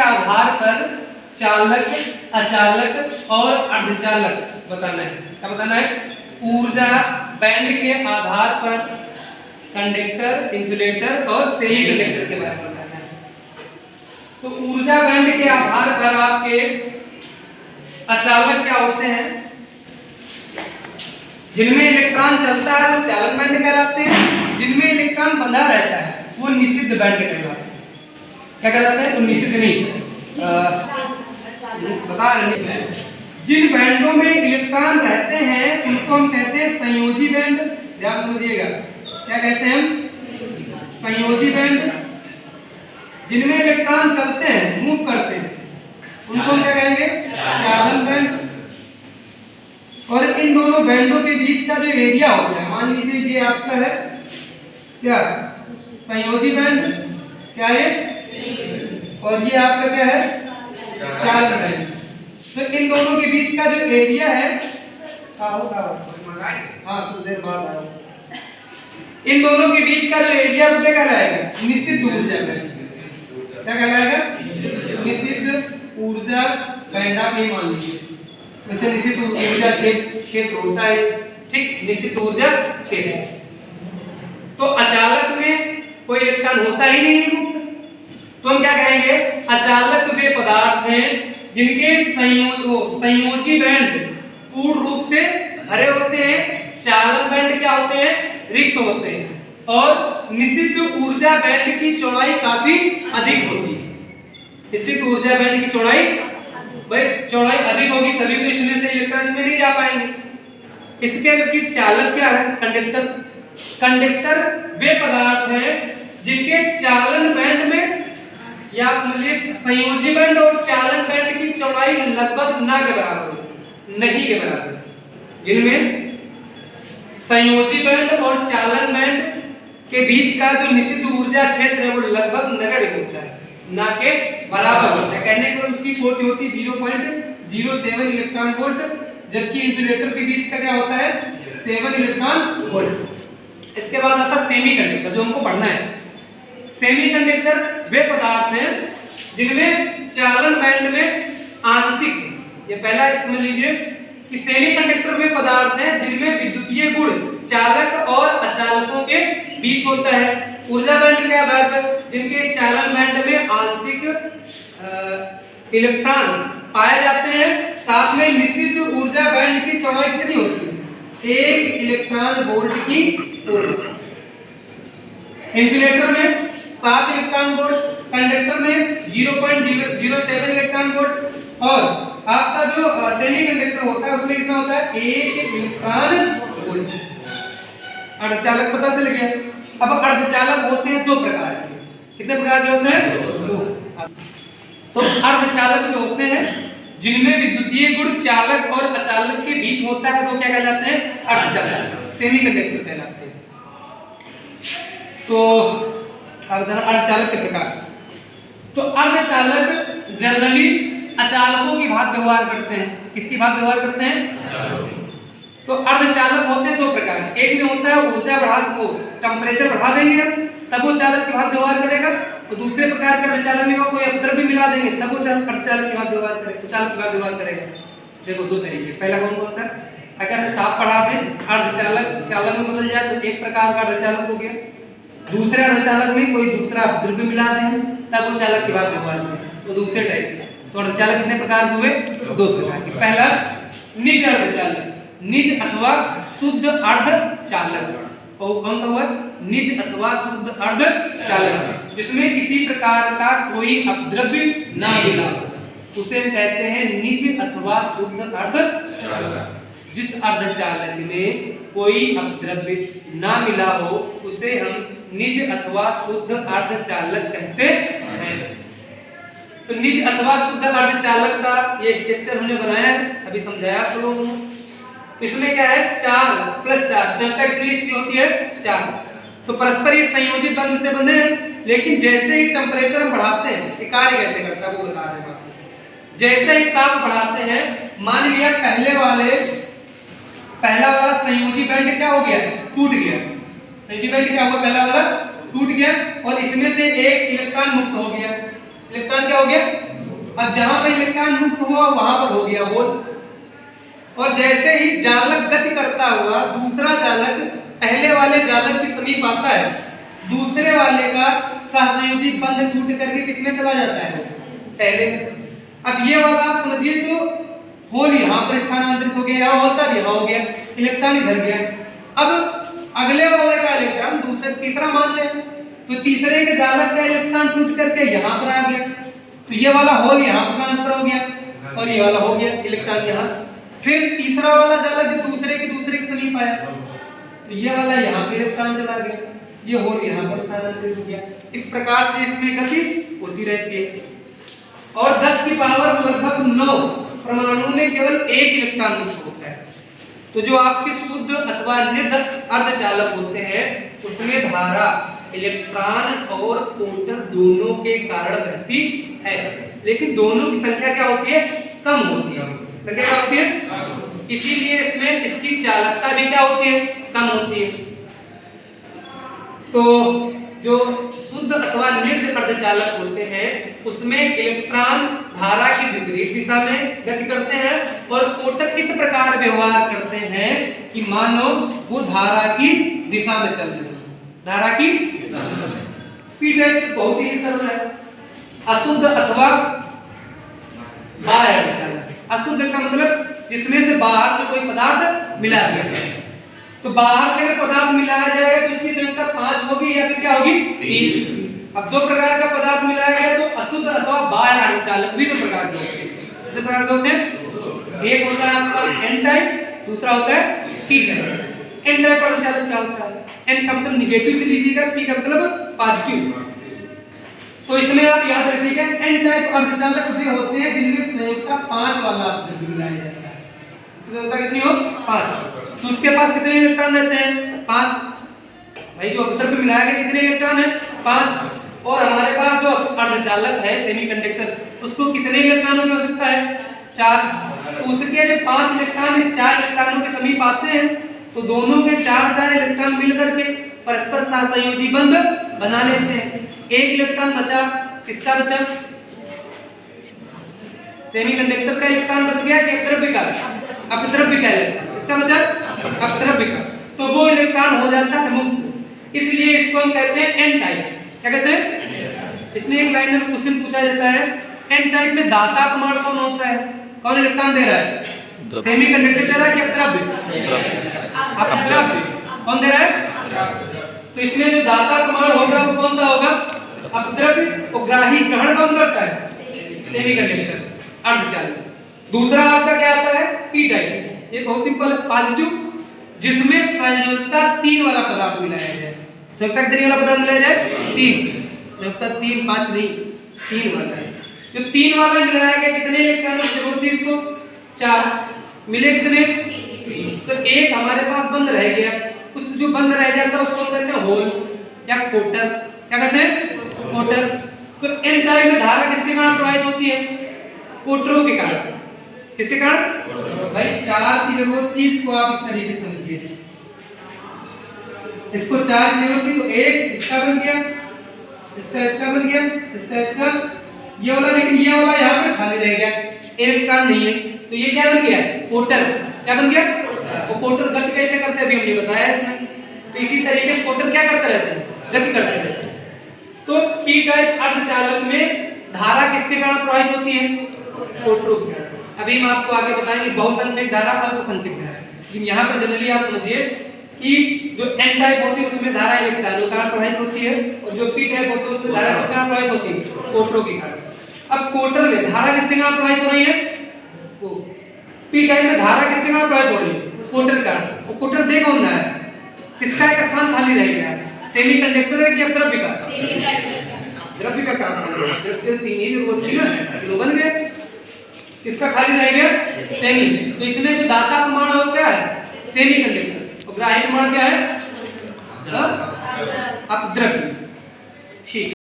आधार पर चालक, अचालक और अर्धचालक बताना है। क्या बताना है? ऊर्जा बैंड के आधार पर कंडक्टर, इंसुलेटर और सेमी कंडक्टर के बारे में बताना है। तो ऊर्जा बैंड के आधार पर आपके अचालक क्या होते हैं? जिनमें इलेक्ट्रॉन चलता है वो चालक बैंड कहलाते हैं, जिनमें इलेक्ट्रॉन बंधा रहता है वो निषिद्ध बैंड कहलाते हैं। क्या कहलाते हैं? तो निषिद्ध नहीं बता रहे हैं। जिन बैंडों में इलेक्ट्रॉन रहते हैं उनको हम कहते हैं संयोजी बैंड। ध्यान समझिएगा, क्या कहते हैं हम? संयोजी बैंड। जिनमें इलेक्ट्रॉन चलते हैं, मूव करते हैं, उनको हम क्या कहेंगे? चालन बैंड। और इन दोनों बैंडों के बीच का जो एरिया होता है, मान लीजिए ये आपका है क्या? संयोजी बैंड। क्या है? और ये आपका क्या है? चालन बैंड। तो इन दोनों के बीच का जो एरिया है, हाँ कुछ देर बाद आओ, इन दोनों के बीच का जो एरिया क्या कहलाएगा? निषिद्ध ऊर्जा बैंड। क्या कहलाएगा? निषिद्ध ऊर्जा बैंड। आप ये मान लीजिए वैसे निषिद्ध ऊर्जा क्षेत्र होता है, ठीक, निषिद्ध ऊर्जा क्षेत्र। तो अचालक में कोई इलेक्ट्रॉन होता ही नहीं, तो हम क्या कहेंगे? अचालक वे पदार्थ हैं जिनके संयोजी बैंड पूर्ण रूप से भरे होते हैं, चालन बैंड क्या होते हैं? रिक्त होते हैं, और निषिद्ध ऊर्जा बैंड की चौड़ाई काफी अधिक होती है। निषिद्ध ऊर्जा बैंड की चौड़ाई, भाई चौड़ाई अधिक होगी तभी तो इसमें से इलेक्ट्रॉन इसमें नहीं जा पाएंगे। इसके विपरीत चालक क्या है? कंडक्टर। कंडक्टर वे पदार्थ हैं जिनके चालन बैंड में, या समझिए संयोजी बैंड और चालन बैंड की चौड़ाई लगभग ना के बराबर होती, नहीं के बराबर। जिनमें संयोजी बैंड और चालन बैंड के बीच का जो निषिद्ध ऊर्जा क्षेत्र है वो लगभग नगण्य होता है, ना के बराबर होता है। कहने को इसकी कोटि होती है 0.07 इलेक्ट्रॉन वोल्ट, जबकि इंसुलेटर के बीच का क्या होता है? 7 इलेक्ट्रॉन वोल्ट। इसके बाद आता है सेमी कंडक्टर, जो हमको पढ़ना है। सेमी कंडक्टर वे पदार्थ हैं जिनमें चालन बैंड में आंशिक, ये पहला समझ लीजिए कि सेमी कंडक्टर वे पदार्थ हैं जिनमें विद्युतीय गुण चालक और अचालकों के बीच होता है। ऊर्जा बैंड के आधार पर जिनके चालन बैंड में आंशिक इलेक्ट्रॉन पाए जाते हैं, साथ में निश्चित ऊर्जा बैंड की चौड़ाई कितनी होती है? 1 इलेक्ट्रॉन वोल्ट की होती। इंसुलेटर में 7 इलेक्ट्रॉन वोल्ट, कंडक्टर में 0.007 इलेक्ट्रॉन वोल्ट, और आपका जो सेमी कंडक्टर होता है उसमें कितना होता है? 1 इलेक्ट्रॉन वोल्ट। अर्धचालक पता चल गया। अब अर्धचालक होते हैं 2 प्रकार के। कितने प्रकार के होते हैं? 2। तो अर्धचालक जो होते हैं जिनमें विद्युतीय गुण चालक और अचालक के बीच होता है वो क्या कहलाते हैं? अर्धचालक, सेमी कंडक्टर कहलाते हैं। तो अर्धचालक के प्रकार। तो अर्धचालक जनरली अचालकों की भांति व्यवहार करते हैं। किसकी भांति व्यवहार करते हैं? तो अर्धचालक होते हैं 2 प्रकार। एक में होता है ऊर्जा बढ़ा, वो टेम्परेचर बढ़ा देंगे तब वो चालक की भांति व्यवहार करेगा, और दूसरे प्रकार के अर्धचालक में कोई अपद्रव्य मिला देंगे तब वो चालक अर्धचालक की भांति व्यवहार करेगा, चालक की भांति व्यवहार करेगा। देखो 2 तरीके। पहला कौन होता है? अगर ताप बढ़ा दें, अर्धचालक चालक में बदल जाए तो एक प्रकार का अर्धचालक हो गया। दूसरे अर्धचालक में कोई दूसरा द्रव्य मिला दें तब वो चालक की भांति व्यवहार करेगा, तो दूसरे टाइप। तो अर्धचालक कितने प्रकार के हुए? 2 प्रकार के। पहला निज अर्धचालक, निज अथवा शुद्ध अर्धचालक। और कौन सा हुआ? निज अथवा शुद्ध अर्धचालक, जिसमें किसी प्रकार का कोई अपद्रव्य ना मिला, उसे हम कहते हैं निज अथवा शुद्ध अर्धचालक। जिस अर्धचालक में कोई अपद्रव्य ना मिला हो उसे हम निज अथवा शुद्ध अर्धचालक कहते हैं। तो निज अथवा शुद्ध अर्धचालक का ये स्ट्रक्चर हमने बनाया है, अभी समझाया आप लोगों को। इसमें क्या है? 4 + 4 संख्या कितनी इसकी होती है? 4। तो परस्पर ये संयोजित बंध से बने हैं, लेकिन जैसे ही टेम्परेचर हम बढ़ाते हैं ये कार्य कैसे करता है वो बता रहे हैं आपको। जैसे ही ताप बढ़ाते हैं, मान लिया पहला वाला संयोजी बैंड क्या हो गया? टूट गया। संयोजी बैंड क्या हुआ? पहला वाला टूट गया और इसमें से एक इलेक्ट्रॉन मुक्त हो गया। इलेक्ट्रॉन क्या हो गया, अब जहां पे इलेक्ट्रॉन मुक्त हुआ वहां पर हो गया होल। और जैसे ही जालक गति करता हुआ दूसरा जालक पहले वाले जालक के समीप आता है, दूसरे वाले का सहसंयोजी बंध टूट करके किसमें चला जाता है, पहले। अब ये वाला आप समझिए तो होल यहाँ पर स्थानांतरित हो गया, यहाँ होता भी यहाँ हो गया, इलेक्ट्रॉन इधर गया। अब अगले वाले का इलेक्ट्रॉन दूसरे तीसरा मान ले, तो तीसरे के जालक का इलेक्ट्रॉन टूट करके यहाँ पर आ गया, तो ये वाला होल यहाँ पर ट्रांसफर हो गया और ये वाला हो गया इलेक्ट्रॉन यहाँ। फिर तीसरा वाला जालक दूसरे के समीप आया, तो ये वाला यहाँ पे इलेक्ट्रॉन चला गया, ये होल यहाँ पर स्थानांतरित हो गया। इस प्रकार से इसमें गति होती रहती है। और 10 की पावर लगभग 9 परमाणु में केवल एक इलेक्ट्रॉन मुक्त होता है। तो जो आपके शुद्ध अथवा निध अर्धचालक होते हैं उसमें धारा इलेक्ट्रॉन और प्रोटॉन दोनों के कारण बहती है, लेकिन दोनों की संख्या क्या होती है, कम होती है। संख्या क्या होती है, इसीलिए इसमें इसकी चालकता भी क्या होती है, कम होती है। तो जो शुद्ध अथवा निर्ज अर्धचालक होते हैं उसमें इलेक्ट्रॉन धारा की विपरीत दिशा में गति करते हैं और प्रोटॉन इस प्रकार व्यवहार करते हैं कि मानो वो धारा की दिशा में चल रहे हैं, धारा की दिशा में। पी टाइप बहुत ही सरल है। अशुद्ध अथवा बाह्य अर्धचालक। अशुद्ध का मतलब जिसमें से बाहर से कोई पदार्थ मिला दिया जाए, तो बाहर से पदार्थ मिलाया जाएगा तो इसकी संख्या 5 होगी या फिर क्या होगी, 3। अब 2 प्रकार का पदार्थ मिलाया गया तो अशुद्ध अथवा बाह्य अर्धचालक भी 2 प्रकार के होते हैं। कितने प्रकार के होते हैं, एक होता है आपका एन टाइप, दूसरा होता है पी टाइप। एन टाइप अर्धचालक क्या होता है, एन का मतलब निगेटिव से लीजिएगा, पी का मतलब पॉजिटिव। तो इसमें आप याद रखिएगा एन टाइप अर्धचालक वे होते हैं जिनमें संयोजकता 5 वाला द्रव्य मिलाया जाता है। इसकी संयोजकता कितनी हो, 5। तो उसके पास कितने इलेक्ट्रॉन रहते हैं, 5। भाई जो द्रव्य मिलाया गया कितने इलेक्ट्रॉन है, 5। और हमारे पास जो अर्धचालक है सेमीकंडक्टर, उसको कितने इलेक्ट्रॉनों की आवश्यकता है, 4। तो उसके जो 5 इलेक्ट्रॉन इस 4 इलेक्ट्रॉनों के समीप आते हैं तो दोनों के 4 इलेक्ट्रॉन मिलकर के परस्पर सहसंयोजी बंध बना लेते हैं। एक इलेक्ट्रॉन बचा, किसका बचा, सेमीकंडक्टर का इलेक्ट्रॉन बच गया कि अपद्रव्य का, अपद्रव्य का इलेक्ट्रॉन, इसका बचा अपद्रव्य का, तो वो इलेक्ट्रॉन हो जाता है मुक्त। इसलिए इसको हम कहते हैं एन टाइप। क्या कहते हैं, इसमें एक लाइन में क्वेश्चन पूछा जाता है एन टाइप में दाता परमाणु कौन होता है, कौन इलेक्ट्रॉन दे रहा है, सेमीकंडक्टर दे रहा है कि अपद्रव्य, अपद्रव्य कौन दे रहा है। तो इसमें जो दाता परमाणु होगा वो कौन सा होगा, अपद्रव्य। और ग्राही ग्रहण कौन करता है, सेमीकंडक्टर अर्धचालक। दूसरा आपका क्या आता है, पी टाइप। ये बहुत सिंपल है, पॉजिटिव, जिसमें संयोजकता 3 वाला पदार्थ मिलाया जाए। संयोजकता कितने वाला पदार्थ मिलाया जाए, 3। संयोजकता 3, 5 नहीं, 3 वाला है। जो 3 वाला मिलाया गया कितने इलेक्ट्रॉनों की जरूरत थी इसको, 4। मिले कितने, तो एक हमारे पास बंद रह गया। उस जो बंद रह जाता है उसको कहते हैं होल या कोटर। क्या कहते हैं, कोटर। तो एन टाइप में धारा किसके कारण प्रवाहित होती है, कोटरों के कारण। किसके कारण, भाई 4 की जरूरत थी, इसको आप इस तरीके से समझिए, इसको 4 की जरूरत थी तो एक इसका बन गया, इसका बन गया, इसका ये वाला, लेकिन ये वाला यहाँ पे खाली रह गया, इलेक्ट्रॉन नहीं है, तो ये क्या बन गया, कोटर। क्या बन गया, वो कोटर गति कैसे करते हैं अभी हमने बताया इसमें। तो इसी तरीके से कोटर क्या करते रहते हैं, गति करते रहते हैं। तो पी टाइप अर्धचालक में धारा किसके कारण प्रवाहित होती है, कोटरों के कारण। अभी हम आपको आगे बताएंगे बहुसंख्यक धारा, अल्पसंख्यक धारा। लेकिन यहाँ पर जनरली आप समझिए कि जो एन टाइप होती है उसमें धारा इलेक्ट्रॉनों के कारण प्रवाहित होती है और जो पी टाइप होती है उसमें धारा किसके कारण प्रवाहित होती है, कोटरों के कारण। अब कोटर में धारा किसके कारण प्रवाहित हो रही है, वो पी टाइप में धारा किसके कारण प्रवाहित हो रही है, कोटर का। वो कोटर दे कौन रहा है, किसका एक स्थान खाली रह गया है, सेमीकंडक्टर है कि अपद्रव्य का, द्रव्य का काम खाली है। द्रव्य 3 ही जरूरत थी ना, तो बन गया। किसका खाली रह गया, सेमी। तो इसमें जो दाता परमाणु हो क्या है, सेमीकंडक्टर, और ग्राही परमाणु क्या है, अपद्रव्य। ठीक।